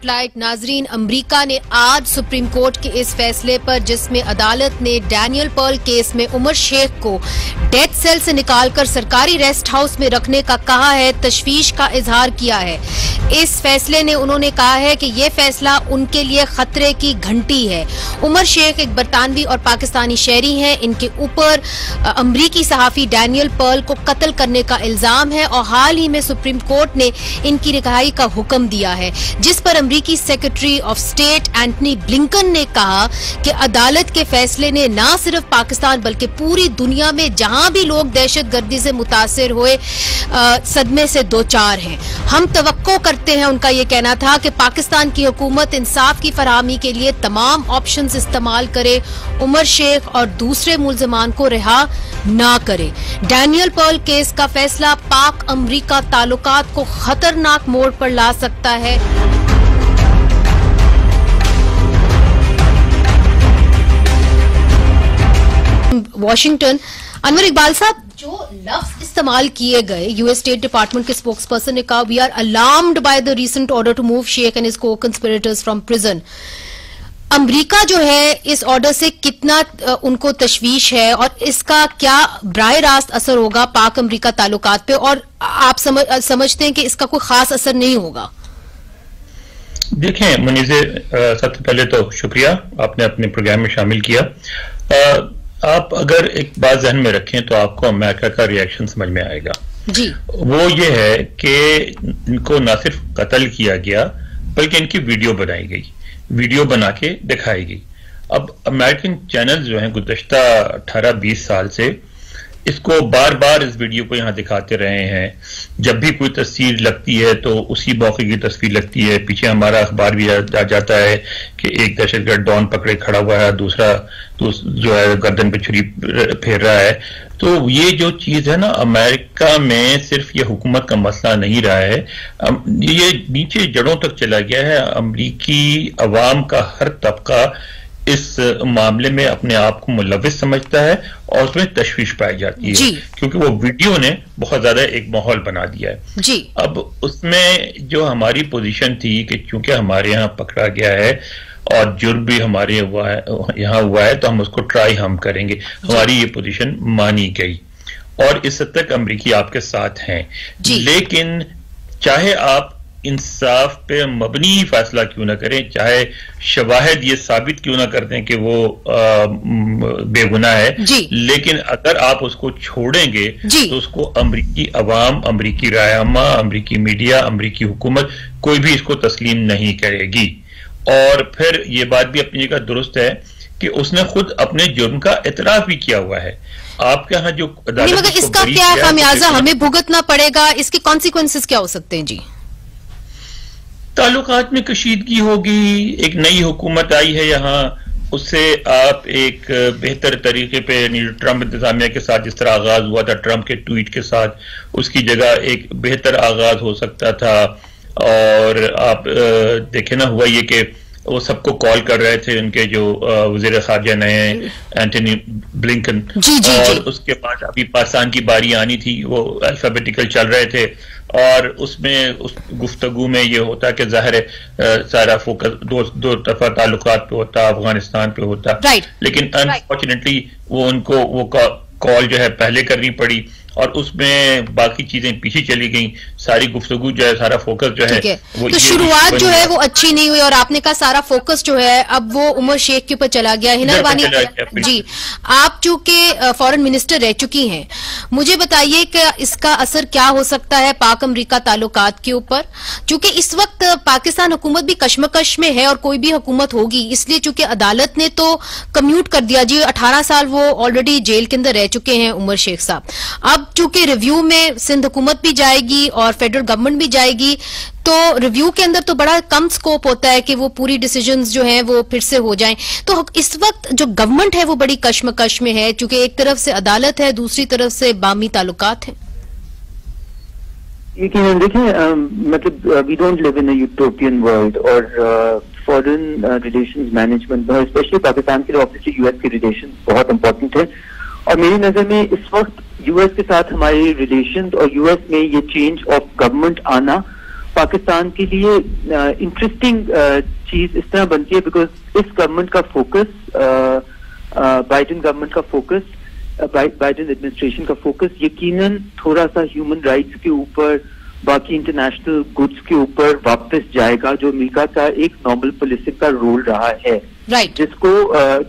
Light ناظرین، امریکہ نے آج سپریم کورٹ کے اس فیصلے پر جس میں عدالت نے ڈینیل پرل کیس میں عمر شیخ کو ڈیتھ سیل سے نکال کر سرکاری ریسٹ ہاؤس میں رکھنے کا کہا ہے، تشویش کا اظہار کیا ہے۔ اس فیصلے نے انہوں نے کہا ہے کہ یہ فیصلہ ان کے لیے خطرے کی گھنٹی ہے۔ عمر شیخ ایک برطانوی اور پاکستانی شہری ہیں، ان کے اوپر امریکی صحافی ڈینیل پرل کو قتل کرنے کا الزام ہے اور حال ہی میں سپریم کورٹ نے ان کی رہائی کا حکم دیا ہے، جس پر امریکی secretary of state Antony Blinken نے کہا کہ عدالت کے فیصلے نے نہ صرف پاکستان بلکہ پوری دنیا میں جہاں بھی لوگ دہشت گردی سے متاثر ہوئے صدمے سے دوچار ہیں۔ ہم توقع کرتے ہیں، ان کا یہ کہنا تھا کہ پاکستان کی حکومت انصاف کی فراہمی کے لیے تمام آپشنز استعمال کرے، عمر شیخ اور دوسرے ملزمان کو رہا نہ کرے۔ ڈینیل پرل کیس کا فیصلہ پاک امریکہ تعلقات کو خطرناک موڑ پر لا سکتا ہے۔ واشنگٹن، انور اقبال صاحب، جو لفظ استعمال کیے گئے، یو ایس اسٹیٹ ڈپارٹمنٹ کے اسپوکس پرسن نے کہا we are alarmed by the recent order to move Sheikh and his کو کنسپریٹرز فرام پرزن۔ امریکہ جو ہے اس آرڈر سے کتنا ان کو تشویش ہے اور اس کا کیا براہ راست اثر ہوگا پاک امریکہ تعلقات پہ، اور آپ سمجھتے ہیں کہ اس کا کوئی خاص اثر نہیں ہوگا؟ دیکھیں منیزے، سب سے پہلے تو شکریہ، آپ نے اپنے پروگرام میں شامل کیا۔ آپ اگر ایک بات ذہن میں رکھیں تو آپ کو امریکہ کا ری ایکشن سمجھ میں آئے گا جی۔ وہ یہ ہے کہ ان کو نہ صرف قتل کیا گیا بلکہ ان کی ویڈیو بنائی گئی، ویڈیو بنا کے دکھائی گئی۔ اب امریکن چینل جو ہیں گزشتہ 18-20 سال سے اس کو بار بار اس ویڈیو کو یہاں دکھاتے رہے ہیں۔ جب بھی کوئی تصویر لگتی ہے تو اسی موقع کی تصویر لگتی ہے، پیچھے ہمارا اخبار بھی آ جاتا ہے کہ ایک دہشت گرد ڈون پکڑے کھڑا ہوا ہے، دوسرا جو ہے گردن پہ چھری پھیر رہا ہے۔ تو یہ جو چیز ہے نا، امریکہ میں صرف یہ حکومت کا مسئلہ نہیں رہا ہے، یہ نیچے جڑوں تک چلا گیا ہے۔ امریکی عوام کا ہر طبقہ اس معاملے میں اپنے آپ کو ملوث سمجھتا ہے اور اس میں تشویش پائی جاتی ہے کیونکہ وہ ویڈیو نے بہت زیادہ ایک ماحول بنا دیا ہے جی۔ اب اس میں جو ہماری پوزیشن تھی کہ چونکہ ہمارے یہاں پکڑا گیا ہے اور جرم بھی ہمارے یہاں ہوا ہے تو ہم اس کو ٹرائی ہم کریں گے، ہماری یہ پوزیشن مانی گئی اور اس حد تک امریکی آپ کے ساتھ ہیں جی۔ لیکن چاہے آپ انصاف پہ مبنی فیصلہ کیوں نہ کریں، چاہے شواہد یہ ثابت کیوں نہ کر دیں کہ وہ بے گناہ ہے جی، لیکن اگر آپ اس کو چھوڑیں گے جی تو اس کو امریکی عوام، امریکی رائے امریکی میڈیا، امریکی حکومت کوئی بھی اس کو تسلیم نہیں کرے گی۔ اور پھر یہ بات بھی اپنی جگہ درست ہے کہ اس نے خود اپنے جرم کا اعتراف بھی کیا ہوا ہے۔ آپ کے ہاں جو عدالت اس کا کیا خمیازہ ہمیں بھگتنا پڑے گا، اس کے کانسیکوینسز کیا ہو سکتے ہیں جی؟ تعلقات میں کشیدگی ہوگی، ایک نئی حکومت آئی ہے یہاں، اس سے آپ ایک بہتر طریقے پہ ٹرمپ انتظامیہ کے ساتھ جس طرح آغاز ہوا تھا ٹرمپ کے ٹویٹ کے ساتھ، اس کی جگہ ایک بہتر آغاز ہو سکتا تھا۔ اور آپ دیکھیں نا، ہوا یہ کہ وہ سب کو کال کر رہے تھے ان کے جو وزیر خارجہ نئے اینٹنی بلنکن اور اس کے بعد ابھی پاکستان کی باری آنی تھی، وہ الفابیٹیکل چل رہے تھے اور اس میں اس گفتگو میں یہ ہوتا کہ ظاہر سارا فوکس دو طرفہ تعلقات پہ ہوتا، افغانستان پہ ہوتا، لیکن انفارچونیٹلی وہ ان کو وہ کال جو ہے پہلے کرنی پڑی اور اس میں باقی چیزیں پیچھے چلی گئیں، ساری گفتگو جو ہے، سارا فوکس جو ہے تو شروعات جو ہے وہ اچھی نہیں ہوئی اور آپ نے کہا سارا فوکس جو ہے اب وہ عمر شیخ کے اوپر چلا گیا ہے۔ ہنروانی جی، آپ چونکہ فورن منسٹر رہ چکی ہیں، مجھے بتائیے کہ اس کا اثر کیا ہو سکتا ہے پاک امریکہ تعلقات کے اوپر، چونکہ اس وقت پاکستان حکومت بھی کشمکش میں ہے اور کوئی بھی حکومت ہوگی، اس لیے چونکہ عدالت نے تو کمیوٹ کر دیا جی، 18 سال وہ آلریڈی جیل کے اندر رہ چکے ہیں عمر شیخ صاحب۔ اب چونکہ ریویو میں سندھ حکومت بھی جائے گی اور فیڈرل گورنمنٹ بھی جائے گی، تو ریویو کے اندر تو بڑا کم سکوپ ہوتا ہے کہ وہ پوری ڈیسیجنز جو ہیں وہ پھر سے ہو جائیں۔ تو اس وقت جو گورنمنٹ ہے وہ بڑی کشمکش میں ہے، چونکہ ایک طرف سے عدالت ہے، دوسری طرف سے باہمی تعلقات ہیں۔ دیکھیں مطلب we don't live in a utopian world, اور foreign relations management especially Pakistan کے لیے آبویسلی یو ایس کے ریلیشن بہت امپورٹنٹ ہے، اور میری نظر میں اس وقت یو ایس کے ساتھ ہمارے ریلیشنز اور یو ایس میں یہ چینج آف گورنمنٹ آنا پاکستان کے لیے انٹرسٹنگ چیز اس طرح بنتی ہے بیکاز اس گورنمنٹ کا فوکس بائیڈن گورنمنٹ کا فوکس بائیڈن ایڈمنسٹریشن کا فوکس یقیناً تھوڑا سا ہیومن رائٹس کے اوپر باقی انٹرنیشنل گڈس کے اوپر واپس جائے گا جو امریکہ کا ایک نارمل پالیسی کا رول رہا ہے جس کو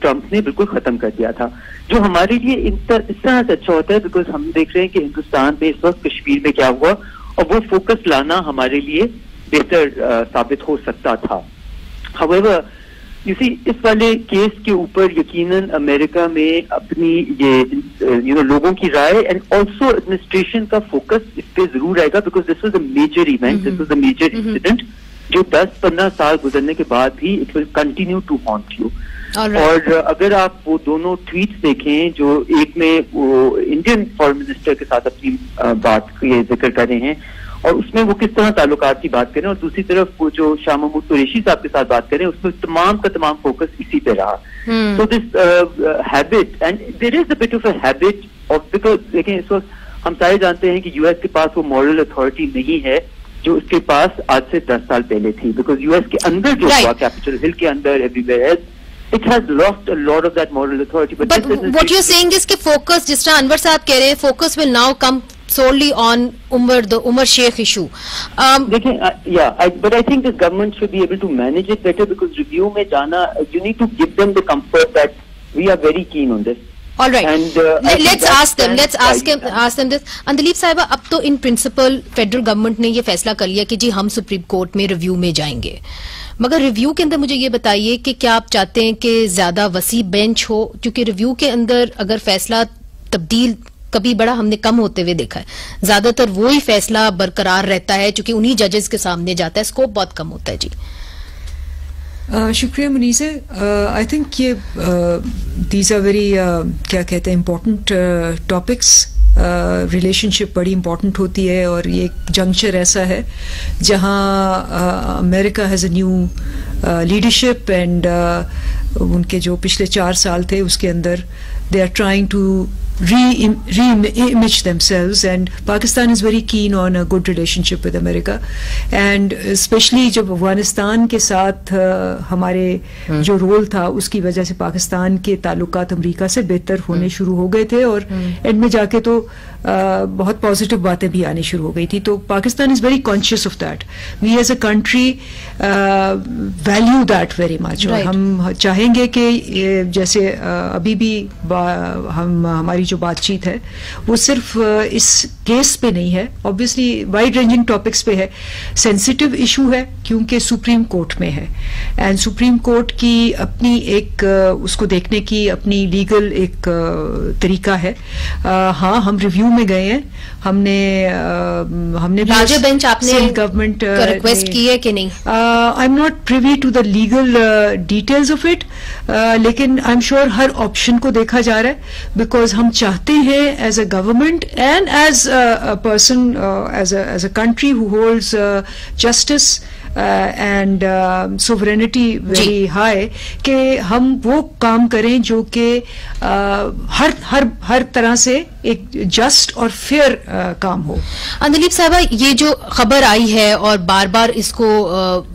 ٹرمپ نے بالکل ختم کر دیا تھا جو ہمارے لیے اس طرح سے اچھا ہوتا ہے بیکاز ہم دیکھ رہے ہیں کہ ہندوستان میں اس وقت کشمیر میں کیا ہوا اور وہ فوکس لانا ہمارے لیے بہتر ثابت ہو سکتا تھا. However, you see, اس والے کیس کے اوپر یقیناً امریکہ میں اپنی یہ لوگوں کی رائے اینڈ آلسو ایڈمنسٹریشن کا فوکس اس پہ ضرور رہے گا because this was a major event, this was a major incident جو 10-15 سال گزرنے کے بعد بھی it will continue to haunt you. اور اگر آپ وہ دونوں ٹویٹس دیکھیں جو ایک میں وہ انڈین فارن منسٹر کے ساتھ اپنی بات کے ذکر کر رہے ہیں اور اس میں وہ کس طرح تعلقات کی بات کریں اور دوسری طرف وہ جو شاہ محمود قریشی صاحب کے ساتھ بات کریں اس میں تمام کا تمام فوکس اسی پہ رہا. So this habit and there is a bit of a habit of because دیکھیں اس وقت ہم سارے جانتے ہیں کہ یو ایس کے پاس وہ مورل اتھارٹی نہیں ہے جو اس کے پاس آج سے 10 سال پہلے تھی بیکاز یو ایس کے اندر جو ہوا کیپٹل ہل کے اندر everywhere else it has lost a lot of that moral authority. But what you're saying is کہ focus جس طرح انور صاحب کہہ رہے ہیں focus will now come solely on the Umar Sheikh issue. But I think the government should be able to manage it better because review میں جانا you need to give them the comfort that we are very keen on this. All right. And let's ask them this. اندلیپ صاحبہ اب تو in principle federal government نے یہ فیصلہ کر لیا کہ جی ہم سپریم کورٹ میں ریویو میں جائیں گے, مگر ریویو کے اندر مجھے یہ بتائیے کہ کیا آپ چاہتے ہیں کہ زیادہ وسیع بینچ ہو, کیونکہ ریویو کے اندر اگر فیصلہ تبدیل کبھی بڑا ہم نے کم ہوتے ہوئے دیکھا ہے, زیادہ تر وہی فیصلہ برقرار رہتا ہے چونکہ انہی ججز کے سامنے جاتا ہے, اسکوپ بہت کم ہوتا ہے. جی شکریہ منیزہ. آئی تھنک یہ دیز آر ویری کیا کہتے ہیں امپورٹنٹ ٹاپکس. ریلیشن شپ بڑی امپورٹنٹ ہوتی ہے اور یہ ایک جنکچر ایسا ہے جہاں America has a new leadership and ان کے جو پچھلے 4 سال تھے اس کے اندر they are trying to re-image themselves and Pakistan is very keen on a good relationship with America and especially جب افغانستان کے ساتھ ہمارے جو رول تھا اس کی وجہ سے پاکستان کے تعلقات امریکہ سے بہتر ہونے شروع ہو گئے تھے اور اینڈ میں جا کے تو بہت پازیٹیو باتیں بھی آنی شروع ہو گئی تھی. تو Pakistan is very conscious of that. We as a country value that very much اور ہم چاہیں گے کہ جیسے ابھی بھی ہماری جو بات چیت ہے وہ صرف اس کیس پہ نہیں ہے, آبویسلی وائڈ رینجنگ ٹاپکس پہ ہے, سینسٹیو ایشو ہے کیونکہ سپریم کورٹ میں ہے اینڈ سپریم کورٹ کی اپنی ایک اس کو دیکھنے کی اپنی لیگل ایک طریقہ ہے. ہاں ہم ریویو میں گئے ہیں, ہم نے لارجر بینچ آپ نے گورنمنٹ ریکویسٹ کی ہے کہ نہیں؟ I'm not privy to the legal details of it, لیکن آئی ایم شیور ہر آپشن کو دیکھا جا رہا ہے بیکاز ہم چاہتے ہیں as a government and as a person as a country who holds justice and sovereignty very high کہ ہم وہ کام کریں جو کہ ہر طرح سے ایک جسٹ اور فیئر کام ہو. اندلیپ صاحبہ یہ جو خبر آئی ہے اور بار بار اس کو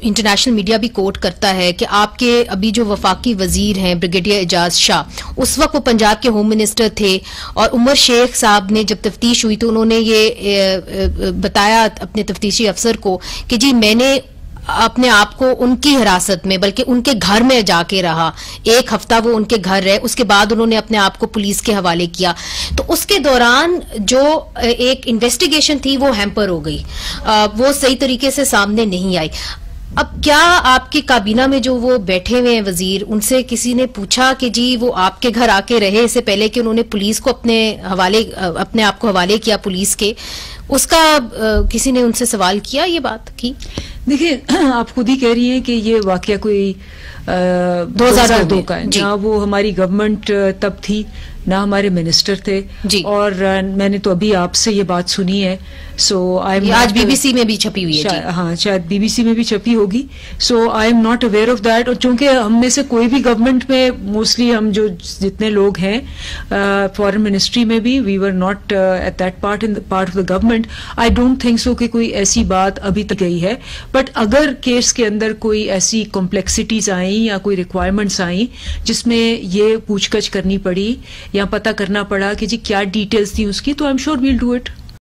انٹرنیشنل میڈیا بھی کوٹ کرتا ہے کہ آپ کے ابھی جو وفاقی وزیر ہیں بریگیڈیئر اعجاز شاہ, اس وقت وہ پنجاب کے ہوم منسٹر تھے اور عمر شیخ صاحب نے جب تفتیش ہوئی تو انہوں نے یہ بتایا اپنے تفتیشی افسر کو کہ جی میں نے اپنے آپ کو ان کی حراست میں بلکہ ان کے گھر میں جا کے رہا, 1 ہفتہ وہ ان کے گھر رہے, اس کے بعد انہوں نے اپنے آپ کو پولیس کے حوالے کیا. تو اس کے دوران جو ایک انویسٹیگیشن تھی وہ ہیمپر ہو گئی, وہ صحیح طریقے سے سامنے نہیں آئی. اب کیا آپ کی کابینہ میں جو وہ بیٹھے ہوئے ہیں وزیر, ان سے کسی نے پوچھا کہ جی وہ آپ کے گھر آ کے رہے اس سے پہلے کہ انہوں نے پولیس کو اپنے آپ کو حوالے کیا پولیس کے, اس کا کسی نے ان سے سوال کیا, یہ بات کی؟ دیکھیے آپ خود ہی کہہ رہی ہیں کہ یہ واقعہ کوئی 2002 کا ہے, جہاں وہ ہماری گورنمنٹ تب تھی نہ ہمارے منسٹر تھے اور میں نے تو ابھی آپ سے یہ بات سنی ہے. سو آج بی بی سی میں بھی چھپی ہوئی ہے. ہاں شاید بی بی سی میں بھی چھپی ہوگی. So I'm not aware of that. اور چونکہ ہم میں سے کوئی بھی گورنمنٹ میں موسٹلی ہم جو جتنے لوگ ہیں فارن منسٹری میں بھی we were not at that part of the government. I don't think so کہ کوئی ایسی بات ابھی تک گئی ہے. بٹ اگر کیس کے اندر کوئی ایسی کمپلیکسٹیز آئیں یا کوئی ریکوائرمنٹس آئیں جس میں یہ پوچھ گچھ کرنی پڑی یا پتہ کرنا پڑا کہ جی کیا ڈیٹیلز تھیں اس کی, تو I M sure we'll do it.